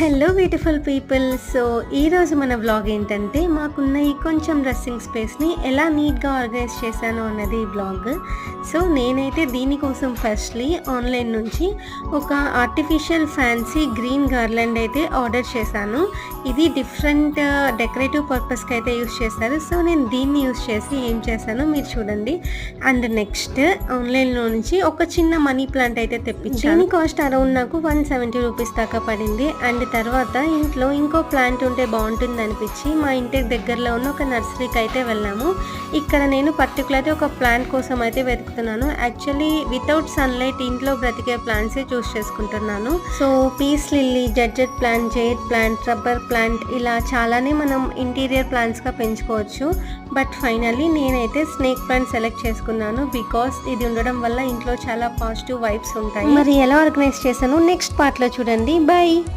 Hello beautiful people. So ఈరోజు మన vlog ఏంటంటే మాకున్న ఈ కొంచెం డ్రెస్సింగ్ స్పేస్ని ఎలా నీట్గా ఆర్గనైజ్ చేశాను అన్నది ఈ వ్లాగ్. సో నేనైతే దీనికోసం ఫస్ట్లీ ఆన్లైన్ నుంచి ఒక ఆర్టిఫిషియల్ ఫ్యాన్సీ గ్రీన్ గార్లాండ్ అయితే ఆర్డర్ చేశాను. ఇది డిఫరెంట్ డెకరేటివ్ పర్పస్కి అయితే యూస్ చేస్తారు. సో నేను దీన్ని యూస్ చేసి ఏం చేశానో మీరు చూడండి. అండ్ నెక్స్ట్ ఆన్లైన్లో నుంచి ఒక చిన్న మనీ ప్లాంట్ అయితే తెప్పించాను. దీని కాస్ట్ అరౌండ్ నాకు 170 రూపీస్ దాకా పడింది. అండ్ తర్వాత ఇంట్లో ఇంకో ప్లాంట్ ఉంటే బాగుంటుంది అనిపించి మా ఇంటికి దగ్గరలో ఉన్న ఒక నర్సరీకి అయితే వెళ్ళాము. ఇక్కడ నేను పర్టికులర్గా ఒక ప్లాంట్ కోసం అయితే వెతుకుతున్నాను. యాక్చువల్లీ వితౌట్ సన్లైట్ ఇంట్లో బ్రతికే ప్లాంట్సే చూస్ చేసుకుంటున్నాను. సో పీస్ లిల్లీ, జడ్జెట్ plant, jade plant, rubber plant, ఇలా చాలానే మనం ఇంటీరియర్ ప్లాంట్స్గా పెంచుకోవచ్చు. బట్ ఫైనల్లీ నేనైతే స్నేక్ ప్లాంట్ సెలెక్ట్ చేసుకున్నాను. బికాస్ ఇది ఉండడం వల్ల ఇంట్లో చాలా పాజిటివ్ వైబ్స్ ఉంటాయి. మరి ఎలా ఆర్గనైజ్ చేశాను నెక్స్ట్ పార్ట్లో చూడండి. బై.